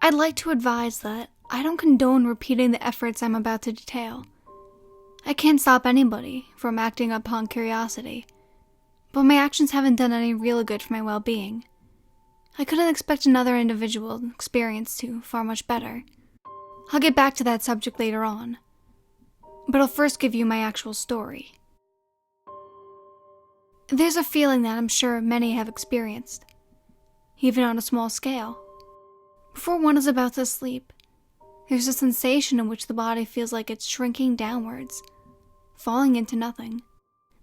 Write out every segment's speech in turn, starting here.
I'd like to advise that I don't condone repeating the efforts I'm about to detail. I can't stop anybody from acting upon curiosity, but my actions haven't done any real good for my well-being. I couldn't expect another individual experience to far much better. I'll get back to that subject later on, but I'll first give you my actual story. There's a feeling that I'm sure many have experienced, even on a small scale. Before one is about to sleep, there's a sensation in which the body feels like it's shrinking downwards, falling into nothing.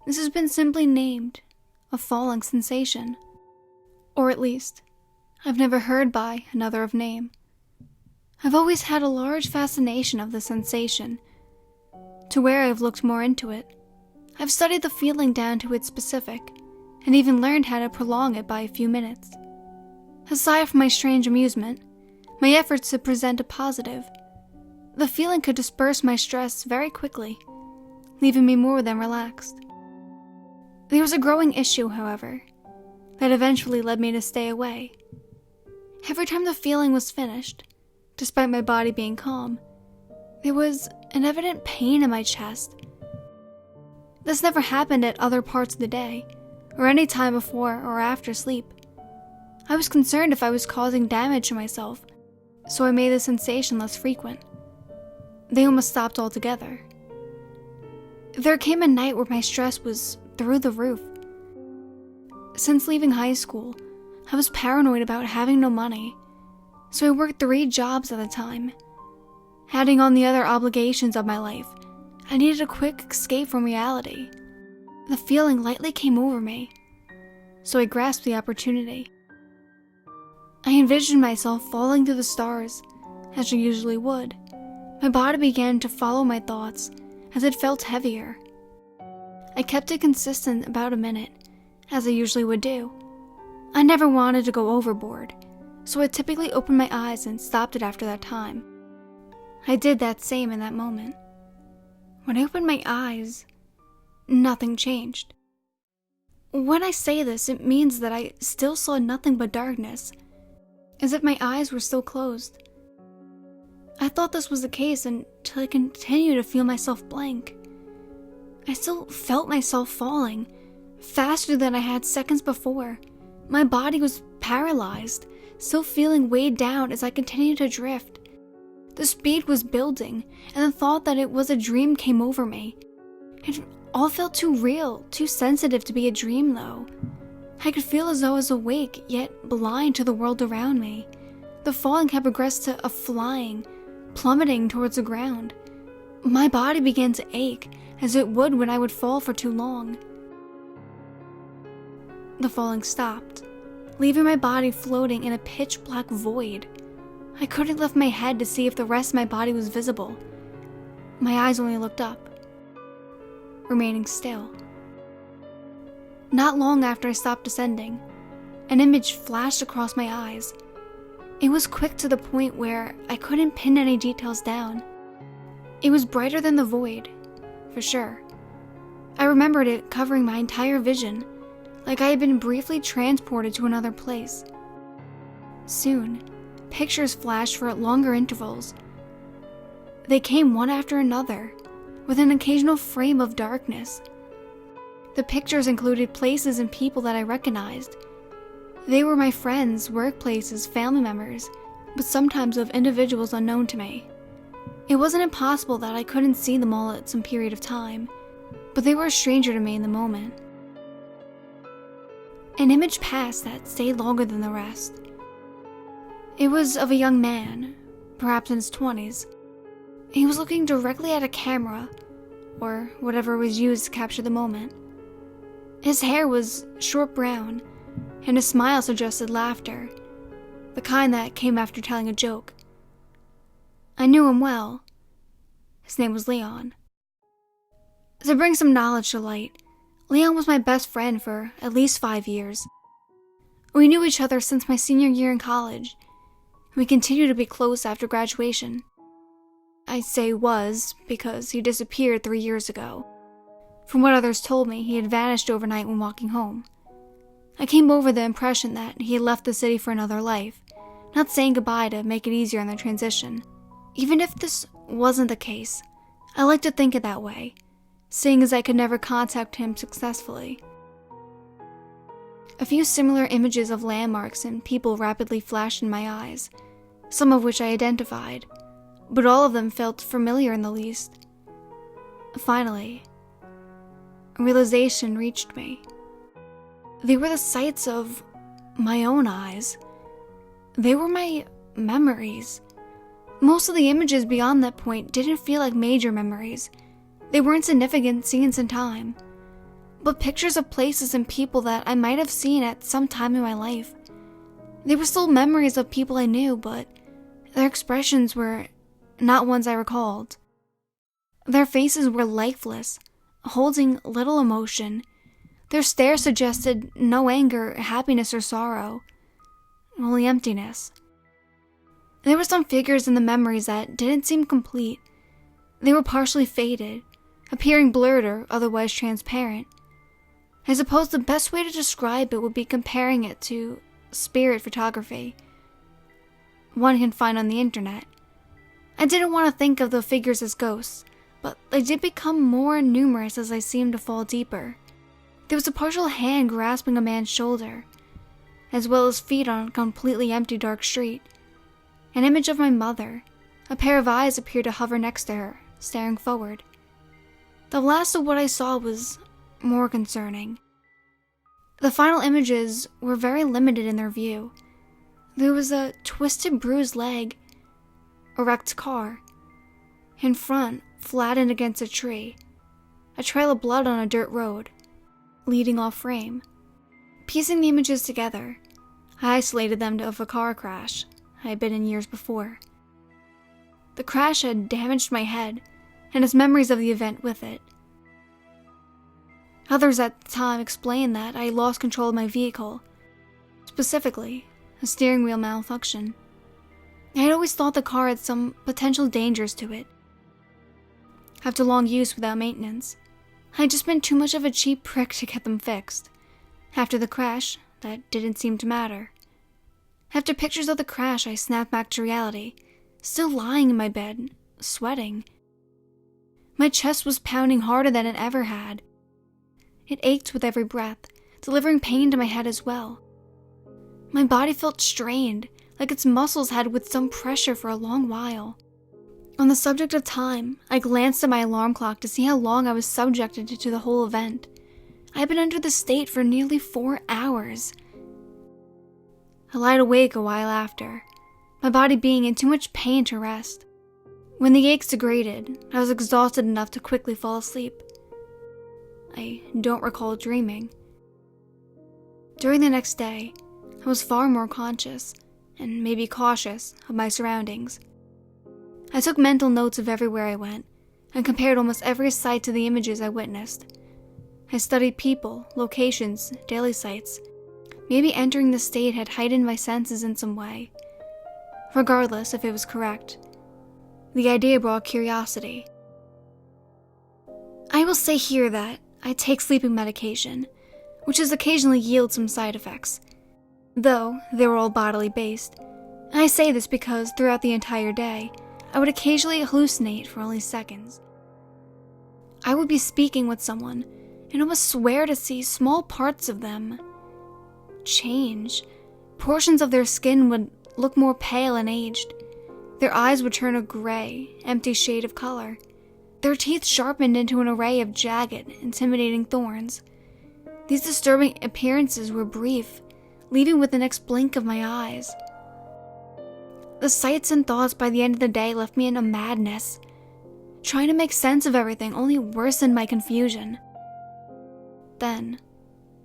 This has been simply named a falling sensation, or at least, I've never heard by another of name. I've always had a large fascination of the sensation, to where I've looked more into it. I've studied the feeling down to its specific, and even learned how to prolong it by a few minutes. Aside from my strange amusement, my efforts to present a positive, the feeling could disperse my stress very quickly, leaving me more than relaxed. There was a growing issue, however, that eventually led me to stay away. Every time the feeling was finished, despite my body being calm, there was an evident pain in my chest. This never happened at other parts of the day, or any time before or after sleep. I was concerned if I was causing damage to myself, so I made the sensation less frequent. They almost stopped altogether. There came a night where my stress was through the roof. Since leaving high school, I was paranoid about having no money, so I worked 3 jobs at a time. Adding on the other obligations of my life, I needed a quick escape from reality. The feeling lightly came over me, so I grasped the opportunity. I envisioned myself falling through the stars, as I usually would. My body began to follow my thoughts as it felt heavier. I kept it consistent about a minute, as I usually would do. I never wanted to go overboard, so I typically opened my eyes and stopped it after that time. I did that same in that moment. When I opened my eyes, nothing changed. When I say this, it means that I still saw nothing but darkness, as if my eyes were still closed. I thought this was the case until I continued to feel myself blank. I still felt myself falling, faster than I had seconds before. My body was paralyzed, still feeling weighed down as I continued to drift. The speed was building, and the thought that it was a dream came over me. It all felt too real, too sensitive to be a dream, though. I could feel as though I was awake, yet blind to the world around me. The falling had progressed to a flying, plummeting towards the ground. My body began to ache, as it would when I would fall for too long. The falling stopped, leaving my body floating in a pitch-black void. I couldn't lift my head to see if the rest of my body was visible. My eyes only looked up, remaining still. Not long after I stopped descending, an image flashed across my eyes. It was quick to the point where I couldn't pin any details down. It was brighter than the void, for sure. I remembered it covering my entire vision, like I had been briefly transported to another place. Soon, pictures flashed for longer intervals. They came one after another, with an occasional frame of darkness. The pictures included places and people that I recognized. They were my friends, workplaces, family members, but sometimes of individuals unknown to me. It wasn't impossible that I couldn't see them all at some period of time, but they were a stranger to me in the moment. An image passed that stayed longer than the rest. It was of a young man, perhaps in his 20s. He was looking directly at a camera, or whatever was used to capture the moment. His hair was short brown, and his smile suggested laughter, the kind that came after telling a joke. I knew him well. His name was Leon. To bring some knowledge to light, Leon was my best friend for at least 5 years. We knew each other since my senior year in college. We continued to be close after graduation. I say was because he disappeared 3 years ago. From what others told me, he had vanished overnight when walking home. I came over the impression that he had left the city for another life, not saying goodbye to make it easier in the transition. Even if this wasn't the case, I like to think it that way, seeing as I could never contact him successfully. A few similar images of landmarks and people rapidly flashed in my eyes, some of which I identified, but all of them felt familiar in the least. Finally, a realization reached me. They were the sights of my own eyes. They were my memories. Most of the images beyond that point didn't feel like major memories. They weren't significant scenes in time, but pictures of places and people that I might have seen at some time in my life. They were still memories of people I knew, but their expressions were not ones I recalled. Their faces were lifeless, holding little emotion. Their stare suggested no anger, happiness, or sorrow, only emptiness. There were some figures in the memories that didn't seem complete. They were partially faded, appearing blurred or otherwise transparent. I suppose the best way to describe it would be comparing it to spirit photography, one can find on the internet. I didn't want to think of the figures as ghosts, but they did become more numerous as I seemed to fall deeper. There was a partial hand grasping a man's shoulder, as well as feet on a completely empty dark street. An image of my mother. A pair of eyes appeared to hover next to her, staring forward. The last of what I saw was more concerning. The final images were very limited in their view. There was a twisted, bruised leg, a wrecked car. In front, flattened against a tree, a trail of blood on a dirt road, leading off frame. Piecing the images together, I isolated them of a car crash I had been in years before. The crash had damaged my head, and its memories of the event with it. Others at the time explained that I lost control of my vehicle, specifically a steering wheel malfunction. I had always thought the car had some potential dangers to it. After long use without maintenance, I had just been too much of a cheap prick to get them fixed. After the crash, that didn't seem to matter. After pictures of the crash, I snapped back to reality, still lying in my bed, sweating. My chest was pounding harder than it ever had. It ached with every breath, delivering pain to my head as well. My body felt strained, like its muscles had withstood pressure for a long while. On the subject of time, I glanced at my alarm clock to see how long I was subjected to the whole event. I had been under this state for nearly 4 hours. I lied awake a while after, my body being in too much pain to rest. When the aches degraded, I was exhausted enough to quickly fall asleep. I don't recall dreaming. During the next day, I was far more conscious, and maybe cautious, of my surroundings. I took mental notes of everywhere I went, and compared almost every sight to the images I witnessed. I studied people, locations, daily sights. Maybe entering the state had heightened my senses in some way. Regardless if it was correct, the idea brought curiosity. I will say here that I take sleeping medication, which has occasionally yielded some side effects, though they were all bodily based. I say this because throughout the entire day, I would occasionally hallucinate for only seconds. I would be speaking with someone and almost swear to see small parts of them change. Portions of their skin would look more pale and aged. Their eyes would turn a gray, empty shade of color. Their teeth sharpened into an array of jagged, intimidating thorns. These disturbing appearances were brief, leaving with the next blink of my eyes. The sights and thoughts by the end of the day left me in a madness. Trying to make sense of everything only worsened my confusion. Then,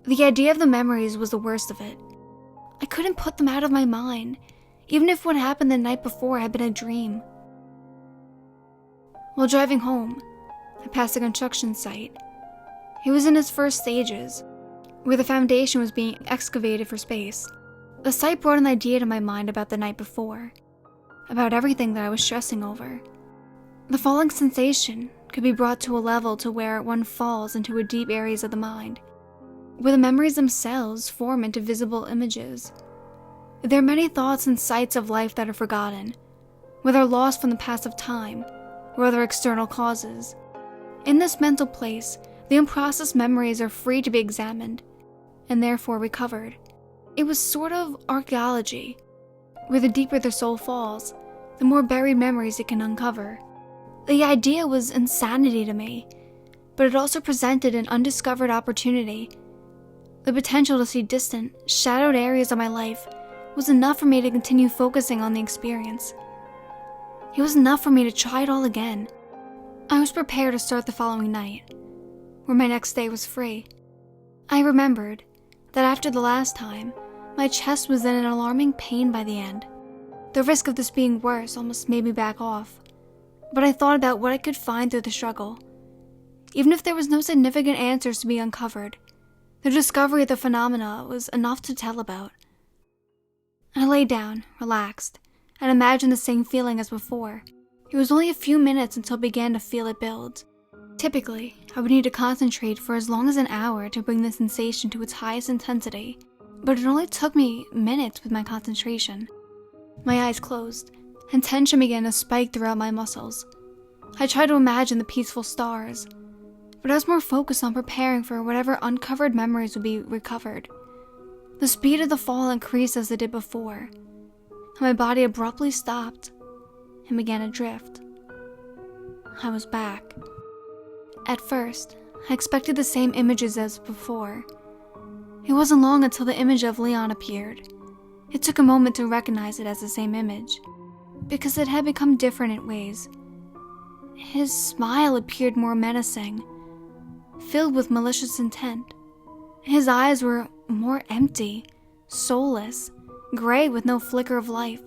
the idea of the memories was the worst of it. I couldn't put them out of my mind, even if what happened the night before had been a dream. While driving home, I passed a construction site. It was in its first stages, where the foundation was being excavated for space. The site brought an idea to my mind about the night before, about everything that I was stressing over. The falling sensation could be brought to a level to where one falls into a deep areas of the mind, where the memories themselves form into visible images. There are many thoughts and sights of life that are forgotten, whether lost from the pass of time or other external causes. In this mental place, the unprocessed memories are free to be examined, and therefore recovered. It was sort of archaeology, where the deeper the soul falls, the more buried memories it can uncover. The idea was insanity to me, but it also presented an undiscovered opportunity. The potential to see distant, shadowed areas of my life was enough for me to continue focusing on the experience. It was enough for me to try it all again. I was prepared to start the following night, where my next day was free. I remembered that after the last time, my chest was in an alarming pain by the end. The risk of this being worse almost made me back off, but I thought about what I could find through the struggle. Even if there was no significant answers to be uncovered, the discovery of the phenomena was enough to tell about. I lay down, relaxed, and imagined the same feeling as before. It was only a few minutes until I began to feel it build. Typically, I would need to concentrate for as long as an hour to bring the sensation to its highest intensity, but it only took me minutes with my concentration. My eyes closed, and tension began to spike throughout my muscles. I tried to imagine the peaceful stars, but I was more focused on preparing for whatever uncovered memories would be recovered. The speed of the fall increased as it did before, and my body abruptly stopped and began to drift. I was back. At first, I expected the same images as before. It wasn't long until the image of Leon appeared. It took a moment to recognize it as the same image, because it had become different in ways. His smile appeared more menacing, filled with malicious intent. His eyes were more empty, soulless, gray with no flicker of life.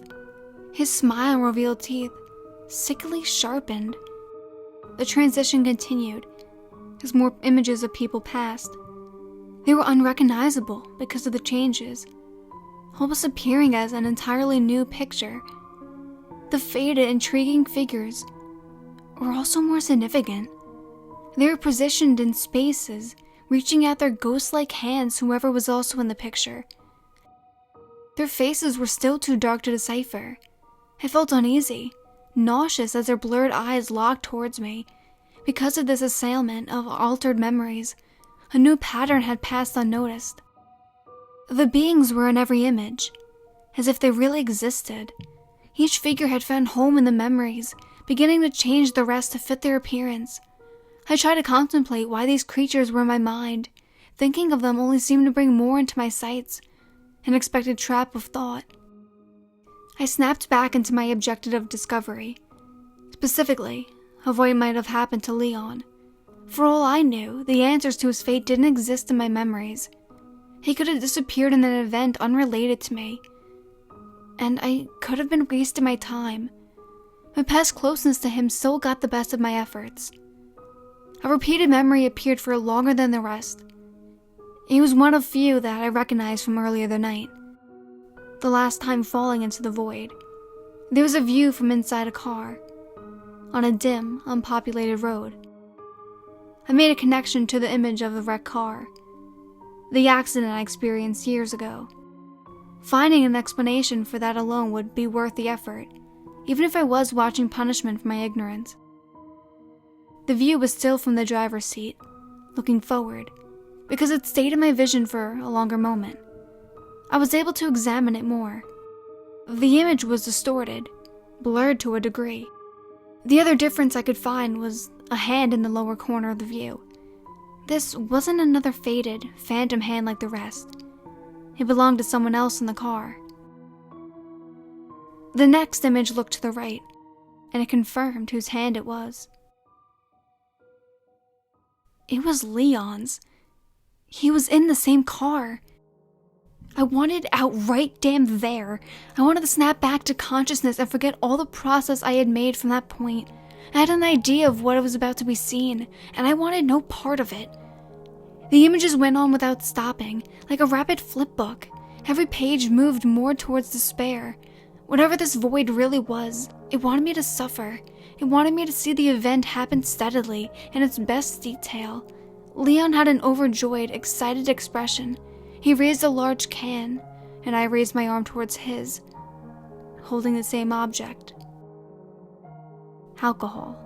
His smile revealed teeth, sickly sharpened. The transition continued as more images of people passed. They were unrecognizable because of the changes, almost appearing as an entirely new picture. The faded, intriguing figures were also more significant. They were positioned in spaces, reaching out their ghost-like hands to whoever was also in the picture. Their faces were still too dark to decipher. I felt uneasy, nauseous as their blurred eyes locked towards me. Because of this assailment of altered memories, a new pattern had passed unnoticed. The beings were in every image, as if they really existed. Each figure had found home in the memories, beginning to change the rest to fit their appearance. I tried to contemplate why these creatures were in my mind. Thinking of them only seemed to bring more into my sights, an unexpected trap of thought. I snapped back into my objective of discovery, specifically of what might have happened to Leon. For all I knew, the answers to his fate didn't exist in my memories. He could have disappeared in an event unrelated to me, and I could have been wasting my time. My past closeness to him still got the best of my efforts. A repeated memory appeared for longer than the rest. It was one of few that I recognized from earlier the night. The last time falling into the void. There was a view from inside a car, on a dim, unpopulated road. I made a connection to the image of the wrecked car, the accident I experienced years ago. Finding an explanation for that alone would be worth the effort, even if I was watching punishment for my ignorance. The view was still from the driver's seat, looking forward, because it stayed in my vision for a longer moment. I was able to examine it more. The image was distorted, blurred to a degree. The other difference I could find was a hand in the lower corner of the view. This wasn't another faded, phantom hand like the rest. It belonged to someone else in the car. The next image looked to the right, and it confirmed whose hand it was. It was Leon's. He was in the same car. I wanted out right damn there. I wanted to snap back to consciousness and forget all the process I had made from that point. I had an idea of what was about to be seen, and I wanted no part of it. The images went on without stopping, like a rapid flipbook. Every page moved more towards despair. Whatever this void really was, it wanted me to suffer. It wanted me to see the event happen steadily, in its best detail. Leon had an overjoyed, excited expression. He raised a large can, and I raised my arm towards his, holding the same object. Alcohol.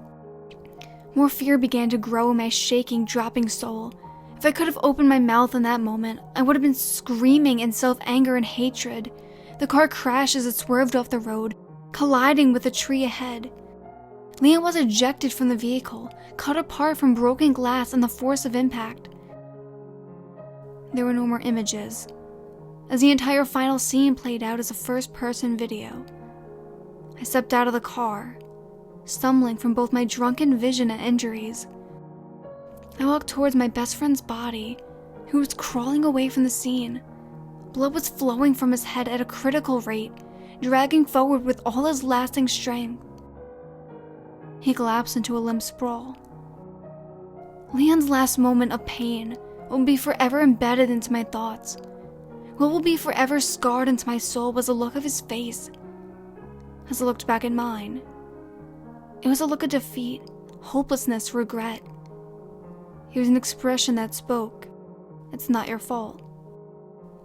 More fear began to grow in my shaking, dropping soul. If I could have opened my mouth in that moment, I would have been screaming in self-anger and hatred. The car crashed as it swerved off the road, colliding with a tree ahead. Leon was ejected from the vehicle, cut apart from broken glass and the force of impact. There were no more images, as the entire final scene played out as a first-person video. I stepped out of the car, stumbling from both my drunken vision and injuries. I walked towards my best friend's body, who was crawling away from the scene. Blood was flowing from his head at a critical rate, dragging forward with all his lasting strength. He collapsed into a limp sprawl. Leon's last moment of pain will be forever embedded into my thoughts. What will be forever scarred into my soul was the look of his face. As I looked back at mine, it was a look of defeat, hopelessness, regret. It was an expression that spoke, "It's not your fault."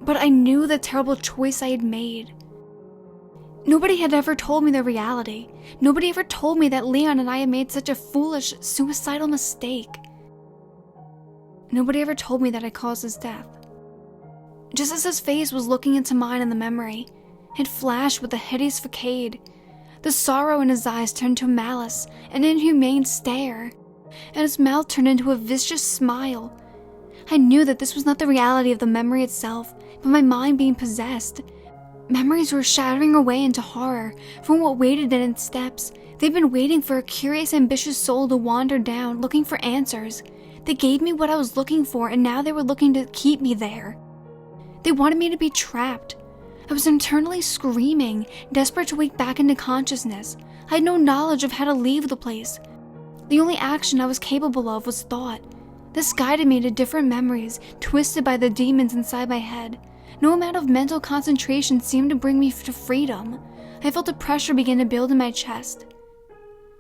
But I knew the terrible choice I had made. Nobody had ever told me the reality. Nobody ever told me that Leon and I had made such a foolish, suicidal mistake. Nobody ever told me that I caused his death. Just as his face was looking into mine in the memory, it flashed with a hideous facade. The sorrow in his eyes turned to malice, an inhumane stare, and his mouth turned into a vicious smile. I knew that this was not the reality of the memory itself, but my mind being possessed. Memories were shattering away into horror from what waited in its steps. They'd been waiting for a curious, ambitious soul to wander down, looking for answers. They gave me what I was looking for, and now they were looking to keep me there. They wanted me to be trapped. I was internally screaming, desperate to wake back into consciousness. I had no knowledge of how to leave the place. The only action I was capable of was thought. This guided me to different memories, twisted by the demons inside my head. No amount of mental concentration seemed to bring me to freedom. I felt a pressure begin to build in my chest.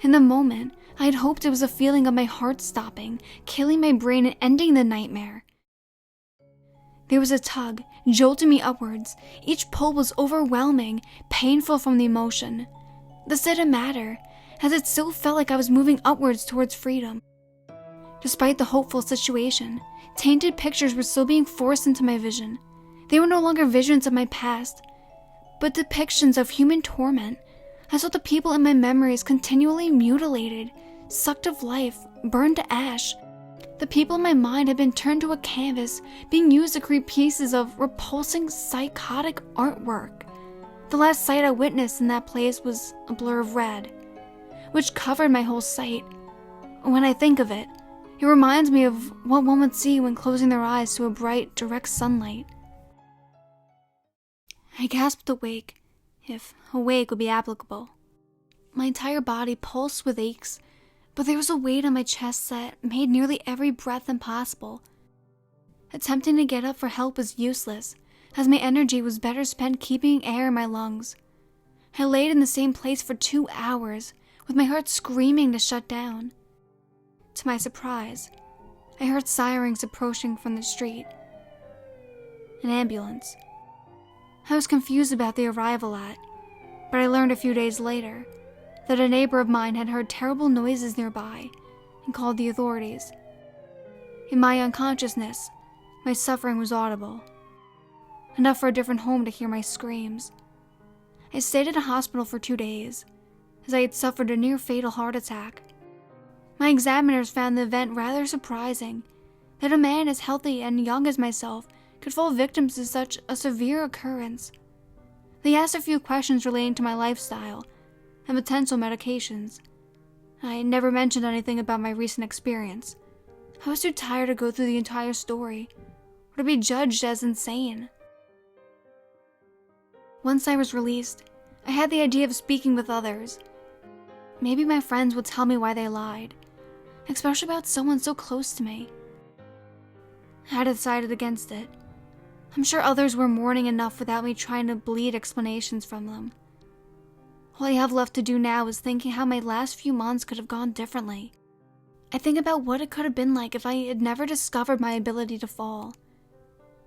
In the moment, I had hoped it was a feeling of my heart stopping, killing my brain and ending the nightmare. There was a tug, jolting me upwards. Each pull was overwhelming, painful from the emotion. This didn't matter, as it still felt like I was moving upwards towards freedom. Despite the hopeful situation, tainted pictures were still being forced into my vision. They were no longer visions of my past, but depictions of human torment. I saw the people in my memories continually mutilated, sucked of life, burned to ash. The people in my mind had been turned to a canvas, being used to create pieces of repulsing, psychotic artwork. The last sight I witnessed in that place was a blur of red, which covered my whole sight. When I think of it, it reminds me of what one would see when closing their eyes to a bright, direct sunlight. I gasped awake, if awake would be applicable. My entire body pulsed with aches, but there was a weight on my chest that made nearly every breath impossible. Attempting to get up for help was useless, as my energy was better spent keeping air in my lungs. I laid in the same place for 2 hours, with my heart screaming to shut down. To my surprise, I heard sirens approaching from the street. An ambulance. I was confused about the arrival at, but I learned a few days later that a neighbor of mine had heard terrible noises nearby and called the authorities. In my unconsciousness, my suffering was audible, enough for a different home to hear my screams. I stayed at a hospital for 2 days, as I had suffered a near-fatal heart attack. My examiners found the event rather surprising, that a man as healthy and young as myself could fall victim to such a severe occurrence. They asked a few questions relating to my lifestyle and potential medications. I never mentioned anything about my recent experience. I was too tired to go through the entire story, or to be judged as insane. Once I was released, I had the idea of speaking with others. Maybe my friends would tell me why they lied, especially about someone so close to me. I had decided against it. I'm sure others were mourning enough without me trying to bleed explanations from them. All I have left to do now is thinking how my last few months could have gone differently. I think about what it could have been like if I had never discovered my ability to fall.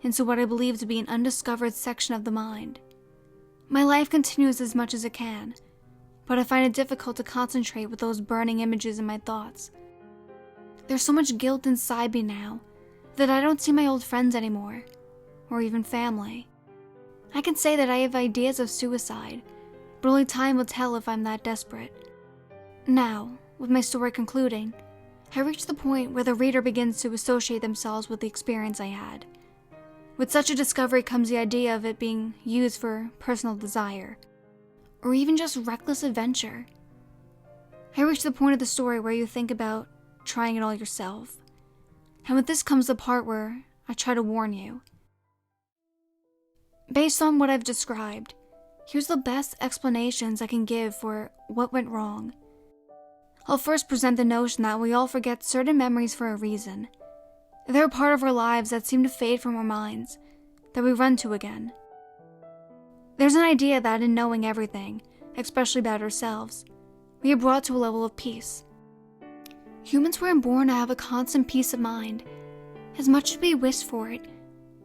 into what I believe to be an undiscovered section of the mind. My life continues as much as it can, but I find it difficult to concentrate with those burning images in my thoughts. There's so much guilt inside me now that I don't see my old friends anymore, or even family. I can say that I have ideas of suicide, but only time will tell if I'm that desperate. Now, with my story concluding, I reach the point where the reader begins to associate themselves with the experience I had. With such a discovery comes the idea of it being used for personal desire, or even just reckless adventure. I reach the point of the story where you think about trying it all yourself. And with this comes the part where I try to warn you. Based on what I've described, here's the best explanations I can give for what went wrong. I'll first present the notion that we all forget certain memories for a reason. They're a part of our lives that seem to fade from our minds, that we run to again. There's an idea that in knowing everything, especially about ourselves, we are brought to a level of peace. Humans weren't born to have a constant peace of mind. As much as we wish for it,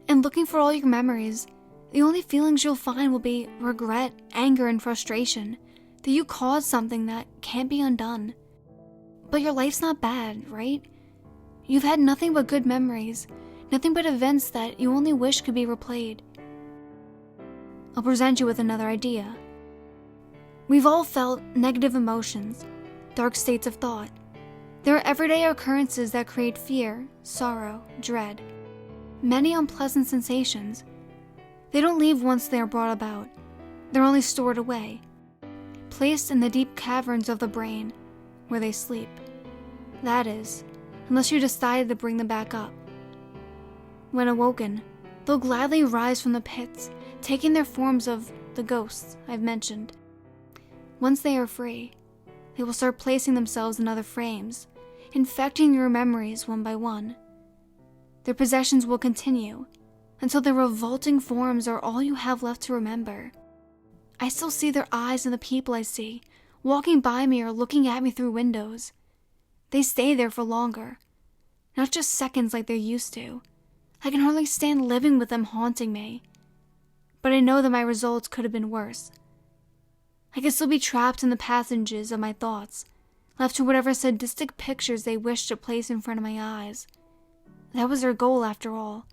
and looking for all your memories, the only feelings you'll find will be regret, anger, and frustration that you caused something that can't be undone. But your life's not bad, right? You've had nothing but good memories, nothing but events that you only wish could be replayed. I'll present you with another idea. We've all felt negative emotions, dark states of thought. There are everyday occurrences that create fear, sorrow, dread. Many unpleasant sensations. They don't leave once they are brought about. They're only stored away, placed in the deep caverns of the brain, where they sleep. That is, unless you decided to bring them back up. When awoken, they'll gladly rise from the pits, taking their forms of the ghosts I've mentioned. Once they are free, they will start placing themselves in other frames, infecting your memories one by one. Their possessions will continue until their revolting forms are all you have left to remember. I still see their eyes in the people I see, walking by me or looking at me through windows. They stay there for longer, not just seconds like they used to. I can hardly stand living with them haunting me. But I know that my results could have been worse. I could still be trapped in the passages of my thoughts, left to whatever sadistic pictures they wished to place in front of my eyes. That was their goal after all.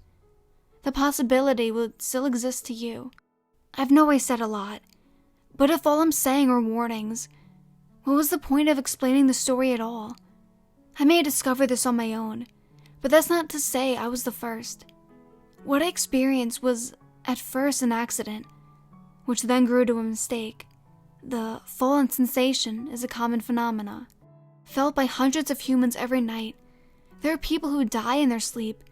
The possibility would still exist to you. I've know I said a lot, but if all I'm saying are warnings, what was the point of explaining the story at all? I may have discovered this on my own, but that's not to say I was the first. What I experienced was at first an accident, which then grew to a mistake. The fallen sensation is a common phenomena, felt by hundreds of humans every night. There are people who die in their sleep,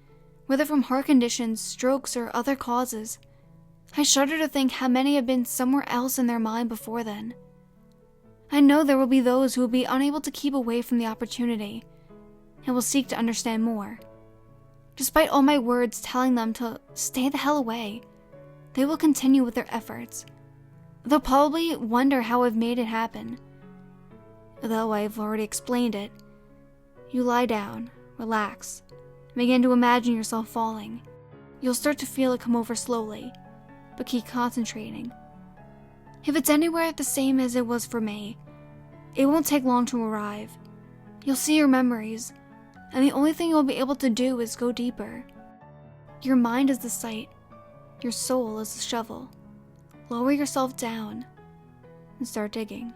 whether from heart conditions, strokes, or other causes. I shudder to think how many have been somewhere else in their mind before then. I know there will be those who will be unable to keep away from the opportunity, and will seek to understand more. Despite all my words telling them to stay the hell away, they will continue with their efforts. They'll probably wonder how I've made it happen. Though I've already explained it, you lie down, relax, and begin to imagine yourself falling. You'll start to feel it come over slowly, but keep concentrating. If it's anywhere the same as it was for me, it won't take long to arrive. You'll see your memories, and the only thing you'll be able to do is go deeper. Your mind is the sight, your soul is the shovel. Lower yourself down and start digging.